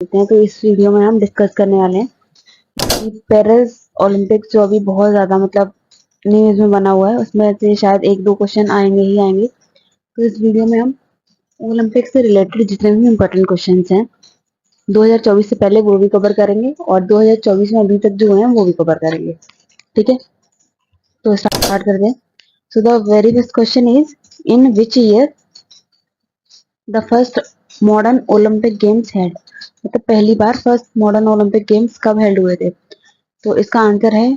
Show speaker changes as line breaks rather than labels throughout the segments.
लेते हैं। तो इस वीडियो में हम डिस्कस करने वाले हैं कि पेरिस ओलंपिक्स जो अभी बहुत ज्यादा मतलब न्यूज में बना हुआ है, उसमें से शायद एक दो क्वेश्चन आएंगे ही आएंगे। तो इस वीडियो में हम ओलंपिक्स से रिलेटेड जितने भी इम्पोर्टेंट क्वेश्चन हैं 2024 से पहले वो भी कवर करेंगे और 2024 में अभी तक जो है वो भी कवर करेंगे। ठीक है, तो स्टार्ट करते हैं। So the very first question is, in which year the first modern Olympic games held, मतलब पहली बार फर्स्ट मॉडर्न ओलंपिक गेम्स कब हेल्ड हुए थे। तो इसका आंसर है,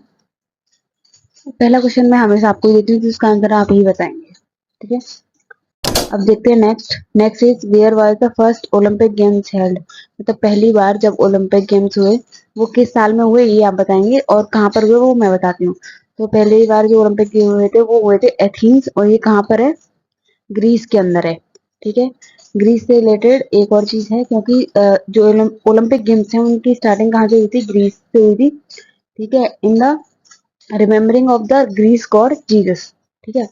पहला क्वेश्चन मैं हमेशा आपको ही देती हूँ तो इसका आंसर आप ही बताएंगे। ठीक है, अब देखते हैं next is where was the first Olympic games held, मतलब पहली बार जब ओलंपिक गेम्स हुए वो किस साल में हुए ये आप बताएंगे, और कहाँ पर हुए वो मैं बताती हूँ। तो पहली बार जो ओलंपिक गेम हुए थे वो हुए थे एथेंस, और ये कहाँ पर है, ग्रीस के अंदर है। ठीक है, ग्रीस से रिलेटेड एक और चीज है, क्योंकि जो ओलंपिक गेम्स हैं उनकी स्टार्टिंग कहाँ से हुई थी, ग्रीस से हुई थी। ठीक है, in the remembering of the Greece god Jesus. ठीक है,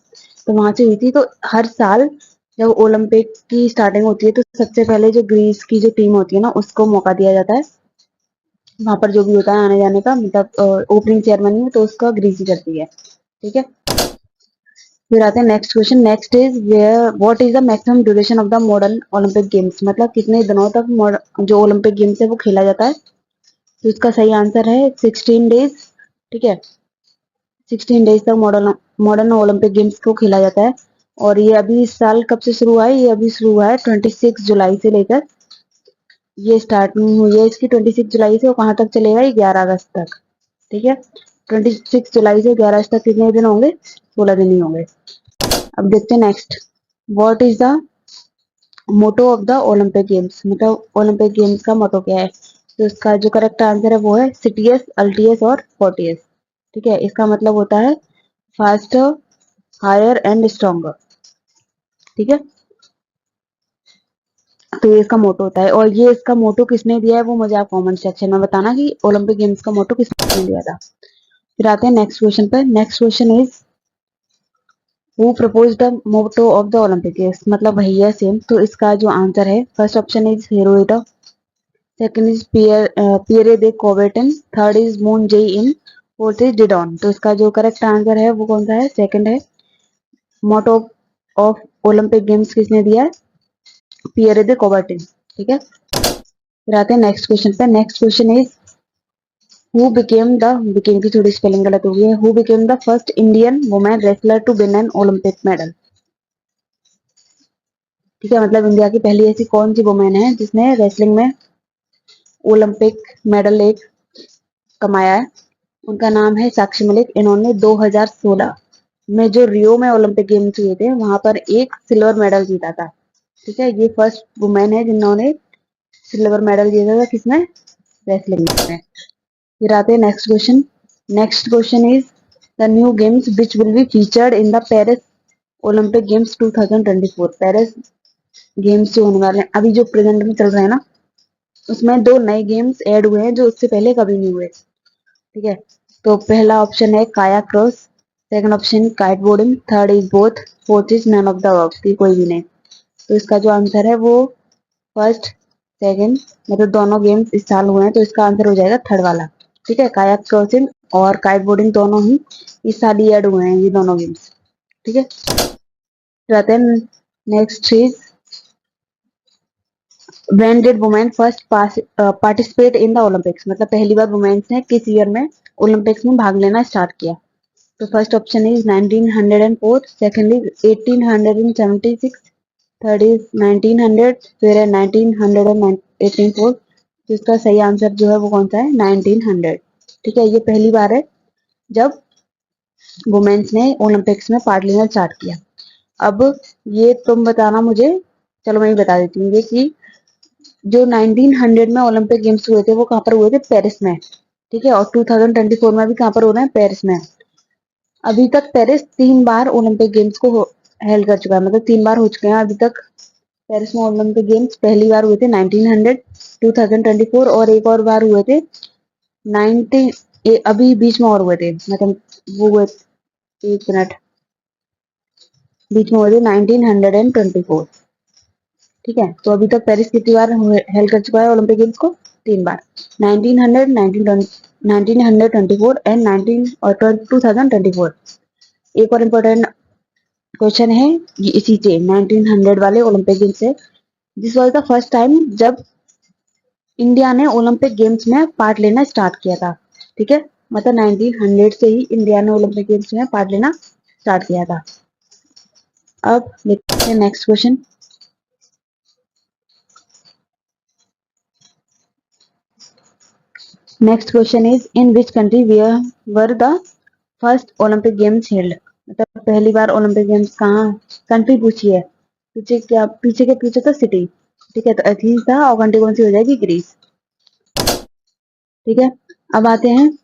तो वहां से हुई थी। तो हर साल जब ओलंपिक की स्टार्टिंग होती है तो सबसे पहले जो ग्रीस की जो टीम होती है ना उसको मौका दिया जाता है, वहां पर जो भी होता है आने जाने का, मतलब ओपनिंग सेरेमनी में, तो उसका ग्रीस ही करती है। ठीक है, फिर आते हैं next question. Next is where what is the maximum duration of the modern Olympic games, मतलब कितने दिनों तक जो ओलंपिक गेम्स है वो खेला जाता है। तो इसका सही आंसर है 16 डेज। ठीक है, 16 डेज तक मॉडर्न मॉडर्न ओलंपिक गेम्स को खेला जाता है। और ये अभी इस साल कब से शुरू हुआ है, ये अभी शुरू हुआ है 26 जुलाई से लेकर, ये स्टार्टिंग हुई है इसकी 26 जुलाई से, और कहाँ तक चलेगा, ये 11 अगस्त तक। ठीक है, 26 जुलाई से 11 अगस्त तक कितने दिन होंगे, 16 दिन ही होंगे। अब देखते हैं next, what is the motto of the Olympic games, मतलब ओलंपिक गेम्स का मोटो क्या है। तो इसका जो करेक्ट आंसर है वो है सिटियस, अल्टियस और फोर्टियस। ठीक है, इसका मतलब होता है फास्टर, हायर एंड स्ट्रॉन्गर। ठीक है, तो ये इसका मोटो होता है, और ये इसका मोटो किसने दिया है वो मुझे आप कमेंट सेक्शन में बताना कि ओलंपिक गेम्स का मोटो किसने दिया था। फिर आते हैं नेक्स्ट क्वेश्चन पर। Next question is, who proposed the motto of the Olympic games, मतलब वही है सेम। तो इसका जो आंसर है, फर्स्ट ऑप्शन इज हेरोइटा, second is Pierre de Coubertin, third is Moon Jae-in, fourth is Didon. तो इसका जो करेक्ट आंसर है वो कौन सा है, सेकंड है। मोटो ऑफ ओलंपिक गेम्स किसने दिया है, पियरे दे कोबर्टन। ठीक है, फिर आते हैं नेक्स्ट क्वेश्चन पे। Next question is, who became the, became की थोड़ी स्पेलिंग गलत हो गई है, who became the first Indian women wrestler to win an Olympic medal. ठीक है, मतलब इंडिया की पहली ऐसी कौन सी वुमेन है जिसने रेसलिंग में ओलंपिक मेडल एक कमाया है। उनका नाम है साक्षी मलिक। इन्होंने 2016 में जो रियो में ओलंपिक गेम्स हुए थे वहां पर एक सिल्वर मेडल जीता था। ठीक है, ये फर्स्ट वुमेन है जिन्होंने सिल्वर मेडल जीता था, किसमें, रेसलिंग में। फिर आते हैं next question. Next question is, the new games which will be featured in the Paris Olympic games 2024। Paris games जो होने वाले हैं अभी जो प्रेजेंट में चल रहे हैं ना, उसमें दो नए गेम्स ऐड हुए हैं जो उससे पहले कभी नहीं हुए। ठीक है, तो पहला ऑप्शन है kayak cross, second option kite boarding, third is both, fourth is none of the above, की कोई भी नहीं। तो इसका जो आंसर है वो फर्स्ट, सेकंड, मतलब दोनों गेम्स इस साल हुए हैं, तो इसका आंसर हो जाएगा थर्ड वाला। ठीक है, काया क्रॉसिंग और काइट बोर्डिंग दोनों ही इस साल ही ऐड हुए हैं, ये दोनों गेम्स। ठीक है, next is, when did women first participate in the Olympics, मतलब पहली बार वुमेन्स ने किस ईयर में ओलंपिक्स में भाग लेना स्टार्ट किया। तो first option is 1904, second is 1876, third is 1900, फिर है 1984। तो इसका सही आंसर जो है वो कौन सा है, 1900। ठीक है, ये पहली बार है जब वुमेन्स ने ओलंपिक्स में पार्ट लेना स्टार्ट किया। अब ये तुम बताना मुझे, चलो मैं ही बता देती हूँ ये कि जो 1900 में ओलंपिक गेम्स हुए थे वो कहाँ पर हुए थे, पेरिस में। ठीक है, और 2024 में भी कहाँ पर हो रहे हैं, पेरिस में। अभी तक पेरिस 3 बार ओलंपिक गेम्स को हेल्ड कर चुका है, मतलब 3 बार हो चुके हैं अभी तक पेरिस में ओलंपिक गेम्स। पहली बार हुए थे 1900, 2024, और एक और बार हुए थे 19, अभी बीच में और हुए थे, मतलब वो हुए, एक मिनट, बीच में हुए थे 1924। ठीक है, तो अभी तक पेरिस कितनी बार हेल्ड कर चुका है ओलंपिक गेम्स को, तीन बार 1900, 1924 एंड 2024। एक और इम्पोर्टेंट क्वेश्चन है ये इसी से 1900 वाले ओलंपिक गेम्स से। This was the first time जब इंडिया ने ओलंपिक गेम्स में पार्ट लेना स्टार्ट किया था। ठीक है, मतलब 1900 से ही इंडिया ने ओलंपिक गेम्स में पार्ट लेना स्टार्ट किया था। अब देखते हैं next question. Next question is in which country were the first Olympic games held. मतलब पहली बार ओलंपिक गेम्स कहाँ, कंट्री पूछी है, पीछे क्या पीछे के पीछे तो सिटी। ठीक है, तो एथेंस था और कंट्री कौन सी हो जाएगी, ग्रीस। ठीक है, अब आते हैं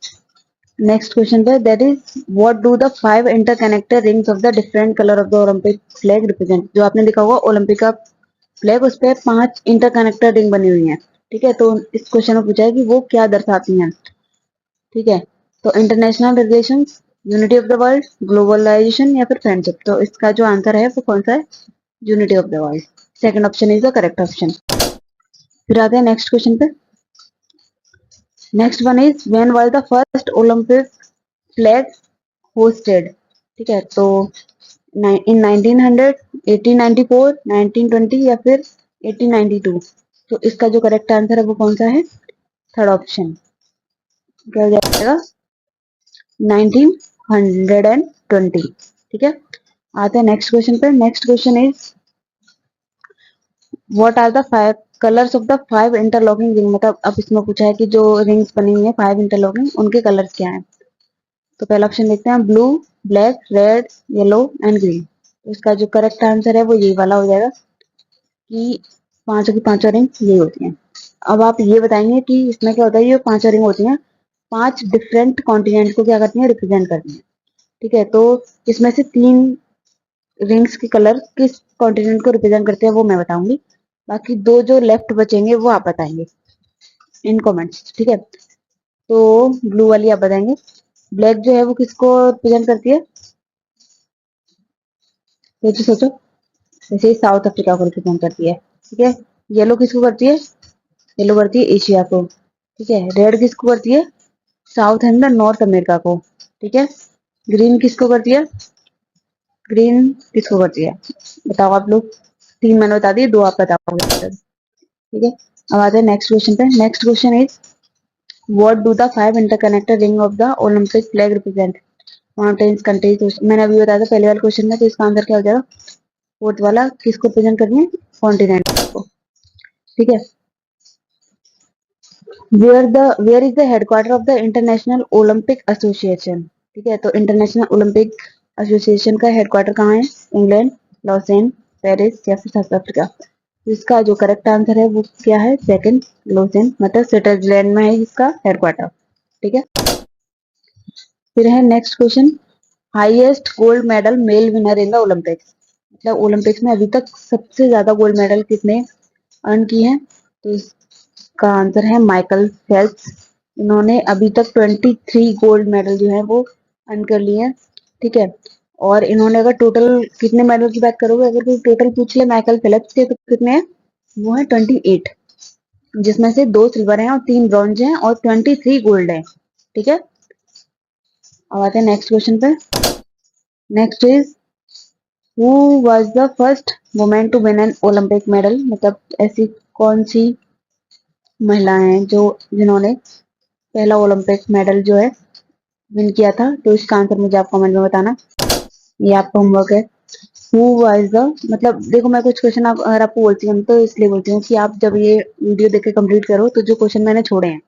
नेक्स्ट क्वेश्चन पे, that is what do the 5 interconnected rings of the different colour of the Olympic flag represent. जो आपने देखा होगा ओलंपिक का फ्लैग, उस पे 5 इंटरकनेक्टेड रिंग बनी हुई है। ठीक है, तो इस क्वेश्चन में पूछा है कि वो क्या दर्शाती हैं। ठीक है, तो international relations, unity of the world, globalisation या फिर फ्रेंडशिप। तो इसका जो आंसर है वो कौन सा है, unity of the world. Second option is the correct option. फिर आते हैं नेक्स्ट क्वेश्चन पे। Next one is when was the first Olympic flag hosted. ठीक है, तो इन 1900, 1894, 1920 या फिर 1892। तो इसका जो करेक्ट आंसर है वो कौन सा है, थर्ड ऑप्शन, क्या हो जाएगा 1920। ठीक है, आते हैं नेक्स्ट क्वेश्चन पे। Next question is what are the 5 colours of the 5 interlocking ring. मतलब अब इसमें पूछा है कि जो रिंग्स बनी हुई है 5 इंटरलॉकिंग, उनके कलर्स क्या हैं। तो पहला ऑप्शन देखते हैं, blue, black, red, yellow and green. तो इसका जो करेक्ट आंसर है वो यही वाला हो जाएगा कि पांचों की पांचों रिंग यही होती हैं। अब आप ये बताएंगे कि इसमें क्या होता है, ये पांचों रिंग होती हैं 5 डिफरेंट कॉन्टिनेंट को क्या करती हैं, रिप्रेजेंट करती हैं। ठीक है, तो इसमें से 3 रिंग्स के कलर किस कॉन्टिनेंट को रिप्रेजेंट करते हैं वो मैं बताऊंगी। बाकी 2 जो लेफ्ट बचेंगे वो आप बताएंगे इन कमेंट्स। ठीक है, तो ब्लू वाली आप बताएंगे। ब्लैक जो है वो किसको रिप्रेजेंट करती है, सोचो सोचो। जैसे साउथ अफ्रीका को रिप्रेजेंट करती है। ठीक है, येलो किसको करती है, येलो करती है एशिया को। ठीक है, रेड किसको करती है, south and the north America को। ठीक है, ग्रीन किसको करती है, ग्रीन किसको करती है, बताओ आप लोग। 3 मैंने बता दिए, 2 आप बताओगे। ठीक है, अब आते हैं नेक्स्ट क्वेश्चन पे। Next question is what do the 5 interconnected ring of the Olympic flag represent. Mountains, countries. मैंने अभी बताया था पहले वाले क्वेश्चन में, तो इसका आंसर क्या हो जाएगा, फोर्थ वाला, किसको रिप्रेजेंट करनी है, कॉन्टिनेंट को। ठीक है, where is the headquarter of the international Olympic association. ठीक है, तो इंटरनेशनल ओलंपिक एसोसिएशन का हेडक्वार्टर कहाँ है, इंग्लैंड, लॉसेन, पेरिस या फिर साउथ अफ्रीका। तो इसका जो करेक्ट आंसर है वो क्या है, सेकंड, लॉसेन, मतलब स्विट्जरलैंड में है इसका हेडक्वार्टर। ठीक है, फिर है next question, highest gold medal male winner in the Olympics. मतलब ओलंपिक्स में अभी तक सबसे ज्यादा गोल्ड मेडल किसने अर्न की है। तो इसका आंसर है माइकल फेल्प्स। इन्होंने अभी तक 23 गोल्ड मेडल जो है वो अर्न कर लिए हैं। ठीक है, और इन्होंने अगर टोटल कितने मेडल की बात करोगे, अगर कोई टोटल पूछ ले माइकल फेल्प्स के, तो कितने हैं, वो है 28, जिसमें से 2 सिल्वर हैं और 3 ब्रॉन्ज हैं और 23 गोल्ड है। ठीक है, अब आते हैं नेक्स्ट क्वेश्चन पे। Next is who was the first women to win an Olympic medal. मतलब ऐसी कौन सी महिलाएं हैं जो जिन्होंने पहला ओलंपिक मेडल जो है विन किया था। तो इसका आंसर मुझे आप कमेंट में बताना, ये आपका होमवर्क है। हु वाज द, मतलब देखो मैं कुछ क्वेश्चन आप अगर आपको बोलती हूँ तो इसलिए बोलती हूँ कि आप जब ये वीडियो देख के कंप्लीट करो तो जो क्वेश्चन मैंने छोड़े हैं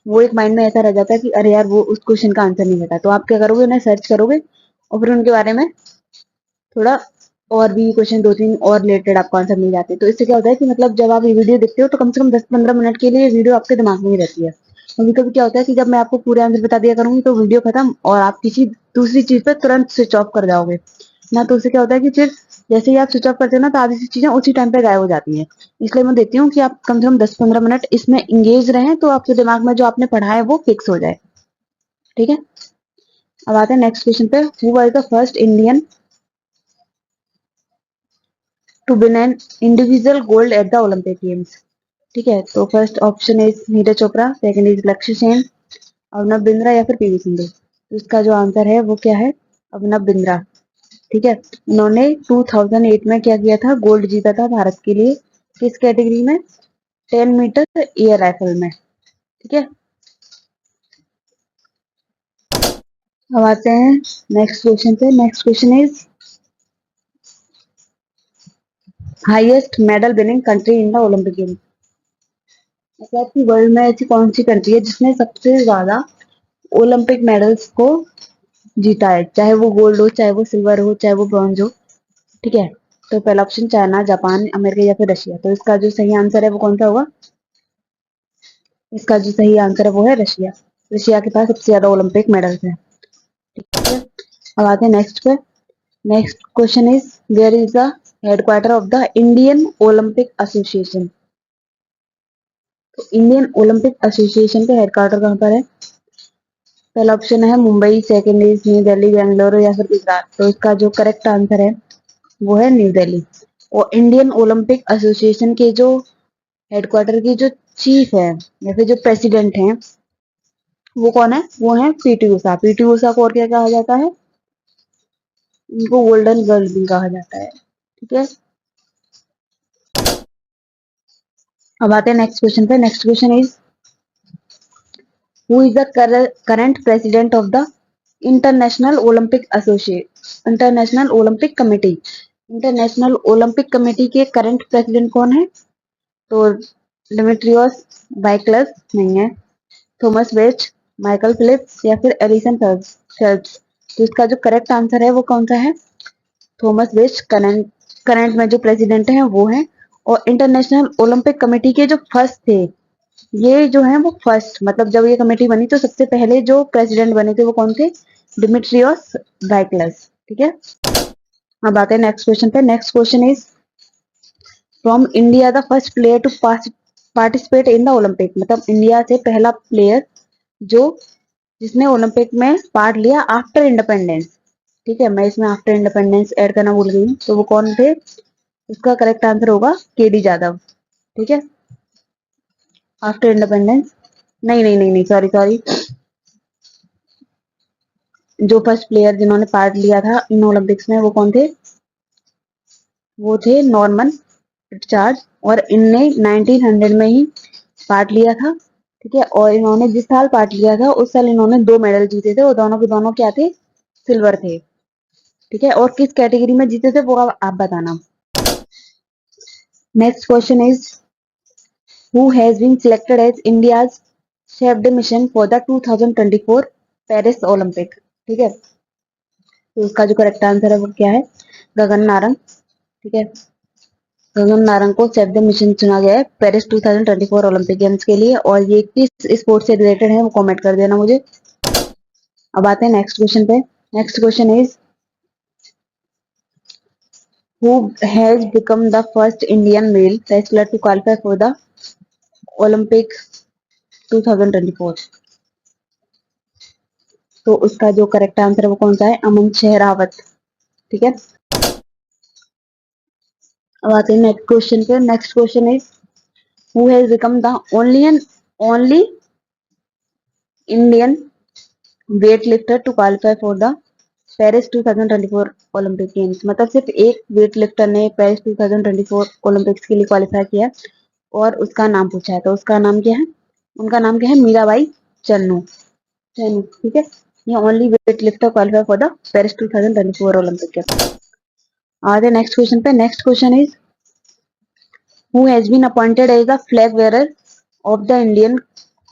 वो एक माइंड में ऐसा रह जाता है कि अरे यार वो उस क्वेश्चन का आंसर नहीं पता। तो आप क्या करोगे, उन्हें सर्च करोगे और फिर उनके बारे में थोड़ा और भी क्वेश्चन 2-3 और रिलेटेड आपको आंसर मिल जाते हैं। तो इससे क्या होता है कि मतलब जब आप ये वीडियो देखते हो तो कम से कम 10-15 मिनट के लिए ये वीडियो आपके दिमाग में ही रहती है। कभी कभी क्या होता है कि जब मैं आपको पूरे आंसर बता दिया करूंगी तो वीडियो खत्म और आप किसी दूसरी चीज पर तुरंत स्विच ऑफ कर जाओगे ना। तो उससे क्या होता है कि फिर जैसे ही आप स्विच ऑफ करते हो ना, तो आधी सी चीजें उसी टाइम पे गायब हो जाती है। इसलिए मैं देखती हूँ कि आप कम से कम 10-15 मिनट इसमें इंगेज रहें तो आपके दिमाग में जो आपने पढ़ा है वो फिक्स हो जाए। ठीक है, अब आते हैं नेक्स्ट क्वेश्चन पे। Who was the first Indian to win an individual gold at the Olympic games. ठीक है, तो first option is Neeraj Chopra, second is Lakshya Sen, Abhinav Bindra या फिर पीवी सिंधु। तो इसका जो आंसर है वो क्या है, अभिनव बिंद्रा। ठीक है, इन्होंने 2008 में क्या किया था, गोल्ड जीता था भारत के लिए, किस कैटेगरी में, 10 मीटर एयर राइफल में। ठीक है, अब आते हैं नेक्स्ट क्वेश्चन पे। Next question is highest medal winning country in the Olympic game. मतलब कि वर्ल्ड में ऐसी कौन सी कंट्री है जिसने सबसे ज्यादा ओलंपिक मेडल्स को जीता है, चाहे वो गोल्ड हो, चाहे वो सिल्वर हो, चाहे वो ब्रॉन्ज हो। ठीक है, तो पहला ऑप्शन चाइना, जापान, अमेरिका या फिर रशिया। तो इसका जो सही आंसर है वो कौन सा होगा, इसका जो सही आंसर है वो है रशिया। रशिया के पास सबसे ज्यादा ओलंपिक मेडल्स है। ठीक है, अब आते हैं नेक्स्ट पे। Next question is where is the headquarter of the Indian Olympic association. तो इंडियन ओलंपिक एसोसिएशन का हेडक्वार्टर कहाँ पर है, पहला ऑप्शन है Mumbai, second is New Delhi, Bengaluru या फिर गुजरात। तो इसका जो करेक्ट आंसर है वो है न्यू दिल्ली। और इंडियन ओलंपिक एसोसिएशन के जो हेडक्वार्टर की जो चीफ है या फिर जो प्रेसिडेंट है वो कौन है, वो है पीटी उषा। पीटी उषा को और क्या कहा जाता है, इनको गोल्डन गर्ल भी कहा जाता है। ठीक है, अब आते हैं नेक्स्ट क्वेश्चन पे। Next question is who is the current president of the international Olympic associate international Olympic committee. International Olympic committee के करंट प्रेसिडेंट कौन है, तो डिमिट्रियोस बाइकलस नहीं है, थॉमस वेच, माइकल फिलिप्स या फिर एलिसन फेल्प्स। तो इसका जो करेक्ट आंसर है वो कौन सा है, थॉमस वेच करंट करंट में जो प्रेसिडेंट है वो है। और इंटरनेशनल ओलंपिक कमेटी के जो फर्स्ट थे, ये जो है वो फर्स्ट, मतलब जब ये कमेटी बनी तो सबसे पहले जो प्रेसिडेंट बने थे वो कौन थे, डिमिट्रियोस बाइकलस। ठीक है, अब आते हैं नेक्स्ट क्वेश्चन पे। Next question is from India the first player to participate in the Olympic. मतलब इंडिया से पहला प्लेयर जो जिसने ओलंपिक में पार्ट लिया आफ्टर इंडिपेंडेंस। ठीक है, मैं इसमें आफ्टर इंडिपेंडेंस ऐड करना भूल गई हूँ, तो वो कौन थे, इसका करेक्ट आंसर होगा केडी जादव। ठीक है, आफ्टर इंडिपेंडेंस, नहीं नहीं नहीं नहीं, सॉरी सॉरी, जो फर्स्ट प्लेयर जिन्होंने पार्ट लिया था इन ओलंपिक्स में वो कौन थे, वो थे नॉर्मन रिचार्ड। और इनने 1900 में ही पार्ट लिया था। ठीक है, और इन्होंने जिस साल पार्ट लिया था उस साल इन्होंने 2 मेडल जीते थे, और दोनों के दोनों क्या थे, सिल्वर थे। ठीक है, और किस कैटेगरी में जीते थे वो आप बताना। Next question is who has been selected as India's chef de mission for the 2024 Paris Olympic. ठीक है, तो उसका जो करेक्ट आंसर है वो क्या है, गगन नारंग। ठीक है, गगन नारंग को सेफ द मिशन चुना गया है पेरिस 2024 ओलंपिक गेम्स के लिए। और ये किस स्पोर्ट से रिलेटेड है वो कमेंट कर देना मुझे। अब आते हैं नेक्स्ट क्वेश्चन पे। Next question is who has become the first Indian male wrestler to qualify for the Olympic 2024। तो उसका जो करेक्ट आंसर है वो कौन सा है, अमन शेहरावत। ठीक है, अब आते हैं नेक्स्ट क्वेश्चन पे। Next question is who has become the only Indian weight lifter to qualify for the Paris 2024 Olympic games. मतलब सिर्फ एक वेट लिफ्टर ने पेरिस 2024 ओलंपिक्स के लिए क्वालिफाई किया और उसका नाम पूछा है। तो उसका नाम क्या है, उनका नाम क्या है, मीराबाई चन्नू। चन्नू, ठीक है, ये only weight lifter qualify for the Paris 2024 Olympic games. आगे नेक्स्ट क्वेश्चन पे। Next question is who has been appointed as the flag bearer of the Indian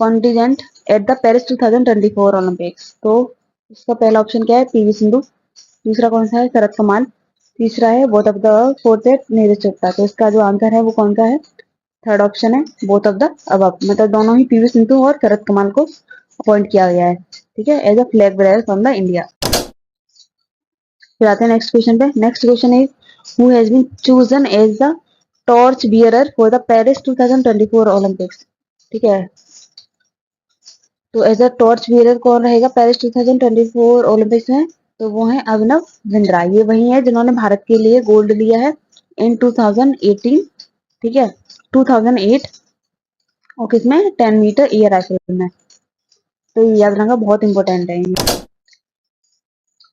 contingent at the Paris 2024 Olympics. तो इसका पहला ऑप्शन क्या है, PV Sindhu, दूसरा कौन सा है, शरत कमल, तीसरा है बोथ ऑफ द, फोर्थ है नीरज चोपड़ा। तो इसका जो आंसर है वो कौन सा है, थर्ड ऑप्शन है बोथ ऑफ द अबव। मतलब दोनों ही पीवी सिंधु और शरत कमल को अपॉइंट किया गया है। ठीक है, as a flag bearer from the India. फिर आते हैं नेक्स्ट क्वेश्चन पे। Next question is who has been chosen as the torch bearer for the Paris 2024 Olympics. ठीक है, तो एज अ टॉर्च बियरर कौन रहेगा पेरिस 2024 ओलंपिक्स में, तो वो है अभिनव बिंद्रा। ये वही है जिन्होंने भारत के लिए गोल्ड लिया है इन 2018। ठीक है, 2008 और किसमें 10 मीटर एयर राइफल में। तो ये याद रखना बहुत इंपॉर्टेंट है।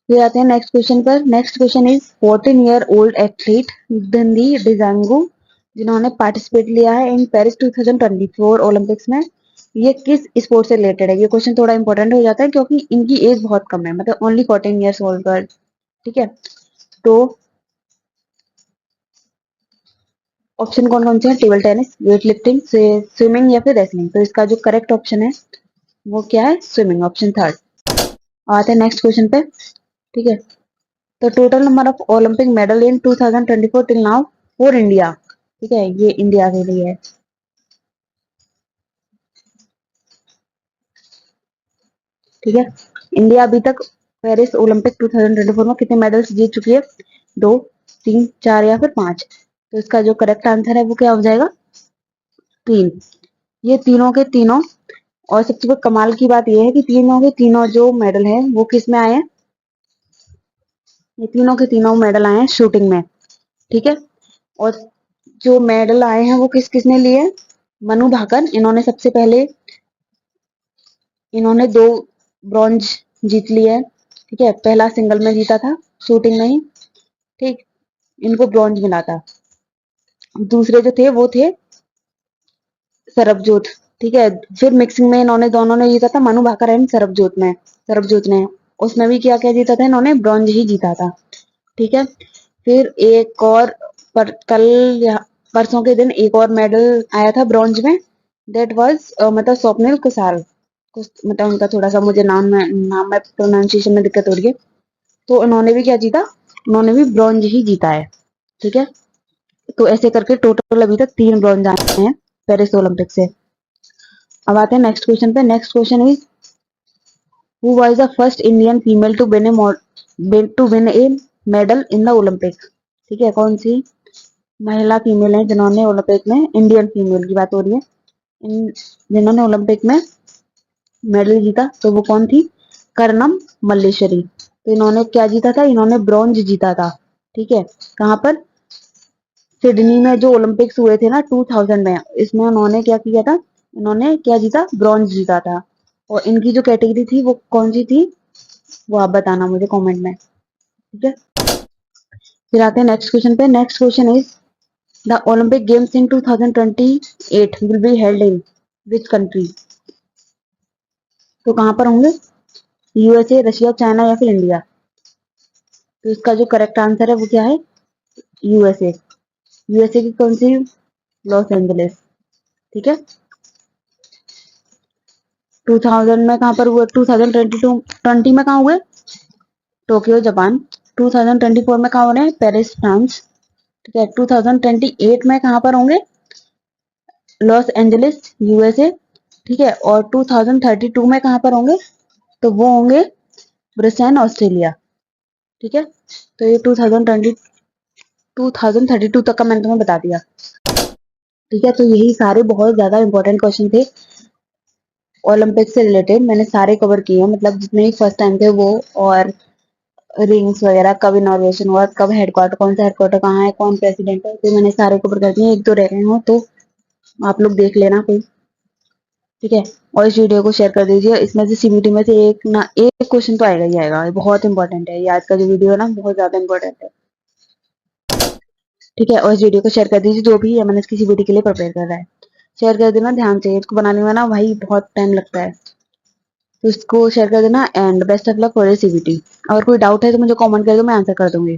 फिर आते हैं नेक्स्ट क्वेश्चन पर। Next question is 14 year old athlete Dhinidhi Desinghu जिन्होंने पार्टिसिपेट लिया है इन पेरिस 2024 ओलंपिक्स में, ये किस स्पोर्ट से रिलेटेड है। ये क्वेश्चन थोड़ा इंपॉर्टेंट हो जाता है क्योंकि इनकी एज बहुत कम है, मतलब ओनली 14 ईयर्स ओल्ड गर्ल। ठीक है, तो ऑप्शन कौन कौन से हैं? Table tennis, weight lifting, swimming या फिर रेसलिंग। तो इसका जो करेक्ट ऑप्शन है वो क्या है? Swimming, option third. आते हैं नेक्स्ट क्वेश्चन पे। ठीक है, तो total number of Olympic medal in 2024 till now for India. ठीक है, ये इंडिया के लिए है। ठीक है, इंडिया अभी तक पेरिस ओलंपिक 2024 में कितने मेडल्स जीत चुकी है? 2, 3, 4 या फिर 5। तो इसका जो करेक्ट आंसर है वो क्या हो जाएगा? 3। ये तीनों के तीनों, और सबसे बड़ी कमाल की बात यह है कि तीनों के तीनों जो मेडल हैं वो किस में आए हैं? ये तीनों के तीनों मेडल आए हैं शूटिंग में। ठीक है, और जो मेडल आए हैं वो किस किसने लिए? मनु भाकर, इन्होंने सबसे पहले इन्होंने 2 ब्रॉन्ज जीत लिए है। ठीक है, पहला सिंगल में जीता था शूटिंग में ही। ठीक, इनको ब्रॉन्ज मिला था। दूसरे जो थे वो थे सरबजोत। ठीक है, फिर मिक्सिंग में इन्होंने दोनों ने जीता था, मनु भाकर एंड सरबजोत ने उसमें भी क्या क्या जीता था? इन्होंने ब्रॉन्ज ही जीता था। ठीक है, फिर एक और कल या परसों के दिन एक और मेडल आया था ब्रॉन्ज में। दैट वाज मतलब स्वप्निल कुसाल, कुछ मतलब उनका थोड़ा सा मुझे नाम में प्रोनाउंसिएशन में दिक्कत हो रही है। तो उन्होंने भी क्या जीता? उन्होंने भी ब्रॉन्ज ही जीता है। ठीक है, तो ऐसे करके टोटल अभी तक 3 ब्रॉन्ज आए हैं पेरिस ओलंपिक से। अब आते हैं नेक्स्ट क्वेश्चन पे। Next question is who was the first Indian female to win a medal in the Olympic. ठीक है, कौन सी महिला फीमेल है जिन्होंने ओलंपिक में, इंडियन फीमेल की बात हो रही है, जिन्होंने ओलंपिक में मेडल जीता, तो वो कौन थी? कर्णम मल्लेश्वरी। तो इन्होंने क्या जीता था? इन्होंने ब्रॉन्ज जीता था। ठीक है, कहाँ पर? सिडनी में जो ओलंपिक्स हुए थे ना 2000 में, इसमें उन्होंने क्या किया था? इन्होंने क्या जीता? ब्रॉन्ज जीता था। और इनकी जो कैटेगरी थी वो कौन सी थी? वो आप बताना मुझे कमेंट में। ठीक है, फिर आते हैं नेक्स्ट क्वेश्चन पे। Next question is the Olympic games in 2028 will be held in which country. तो कहाँ पर होंगे? यूएसए, रशिया, चाइना या फिर इंडिया। तो इसका जो करेक्ट आंसर है वो क्या है? यूएसए। यूएसए की कौन सी? Los Angeles. ठीक है, 2000 में कहाँ पर हुए? 2020 में कहाँ हुए? Tokyo Japan. 2024 में कहाँ हो रहे हैं? Paris France. ठीक है, 2028 में कहाँ पर होंगे? Los Angeles, USA. ठीक है, और 2032 में कहाँ पर होंगे? तो वो होंगे ब्रिस्बेन, ऑस्ट्रेलिया। ठीक है, तो ये 2032 तक का मैंने तुम्हें बता दिया। ठीक है, तो यही सारे बहुत ज्यादा इंपॉर्टेंट क्वेश्चन थे ओलंपिक से रिलेटेड, मैंने सारे कवर किए हैं, मतलब जितने भी फर्स्ट टाइम थे वो, और रिंग्स वगैरह, कब इनॉग्रेशन हुआ, कब हेडक्वार्टर, कौन सा हेडक्वार्टर कहाँ है, कौन प्रेसिडेंट है, तो मैंने सारे कवर कर दिए। एक तो रह गए हो तो आप लोग देख लेना कोई। ठीक है, और इस वीडियो को शेयर कर दीजिए। इसमें से सीबीटी में से एक क्वेश्चन तो आएगा ही आएगा, ये बहुत इंपॉर्टेंट है। ये आज का जो वीडियो है ना बहुत ज्यादा इंपॉर्टेंट है। ठीक है, और इस वीडियो को शेयर कर दीजिए जो भी एमएनएस की सीबीटी के लिए प्रिपेयर कर रहा है। शेयर कर देना ध्यान से, इसको बनाने में ना भाई बहुत टाइम लगता है, तो इसको शेयर कर देना। And best of luck for CBT. अगर कोई डाउट है तो मुझे कमेंट कर दो, मैं आंसर कर दूंगी।